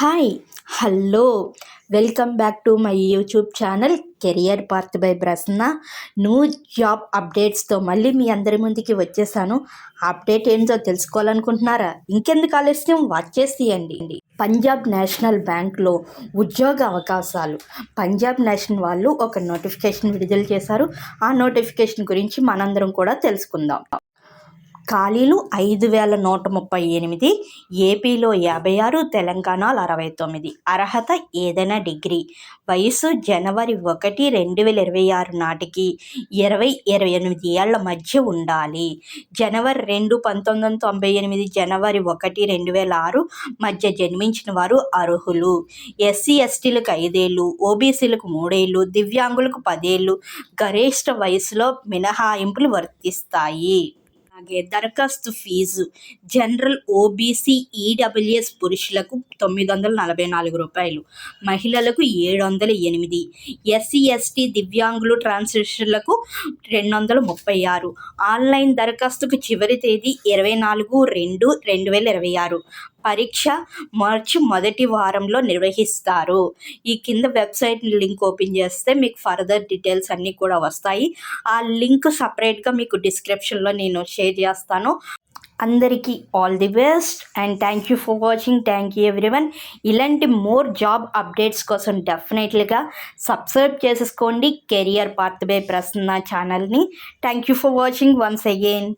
Hi hello welcome back to my YouTube channel career part by Prasanna. New job అప్డేట్స్తో మళ్ళీ మీ అందరి ముందుకి వచ్చేసాను. అప్డేట్ ఏంటో తెలుసుకోవాలనుకుంటున్నారా? ఇంకెందుకు ఆలస్యం, వాచ్ చేసేయండి. పంజాబ్ నేషనల్ బ్యాంక్లో ఉద్యోగ అవకాశాలు. పంజాబ్ నేషనల్ వాళ్ళు ఒక నోటిఫికేషన్ విడుదల చేశారు. ఆ నోటిఫికేషన్ గురించి మనందరం కూడా తెలుసుకుందాం. ఖాళీలు 5,138, ఏపీలో 56, తెలంగాణలో 69. అర్హత ఏదైనా డిగ్రీ. వయసు జనవరి 1, 2026 నాటికి 20-28 ఏళ్ల మధ్య ఉండాలి. జనవరి 2, 1998, జనవరి 1, 2006 మధ్య జన్మించిన వారు అర్హులు. ఎస్సీ ఎస్టీలకు 5 ఏళ్ళు, ఓబీసీలకు 3 ఏళ్ళు, దివ్యాంగులకు 10 ఏళ్ళు గరిష్ట వయసులో మినహాయింపులు వర్తిస్తాయి. అలాగే దరఖాస్తు ఫీజు. జనరల్, ఓబీసీ, ఈడబ్ల్యూఎస్ పురుషులకు ₹944, మహిళలకు $708, ఎస్సీ ఎస్టీ, దివ్యాంగులు, ట్రాన్స్జెండర్లకు $236. ఆన్లైన్ దరఖాస్తుకు చివరి తేదీ 24/2/2026. పరీక్ష మార్చి మొదటి వారంలో నిర్వహిస్తారు. ఈ కింద వెబ్సైట్ లింక్ ఓపెన్ చేస్తే మీకు ఫర్దర్ డీటెయిల్స్ అన్నీ కూడా వస్తాయి. ఆ లింక్ సపరేట్గా మీకు డిస్క్రిప్షన్లో నేను షేర్ చేస్తాను. అందరికీ all the best and thank you for watching. Thank you everyone. ఇలాంటి మోర్ జాబ్ అప్డేట్స్ కోసం డెఫినెట్లీగా సబ్స్క్రైబ్ చేసేసుకోండి కెరియర్ పాత్ బై ప్రసన్న ఛానల్ని. Thank you for watching once again.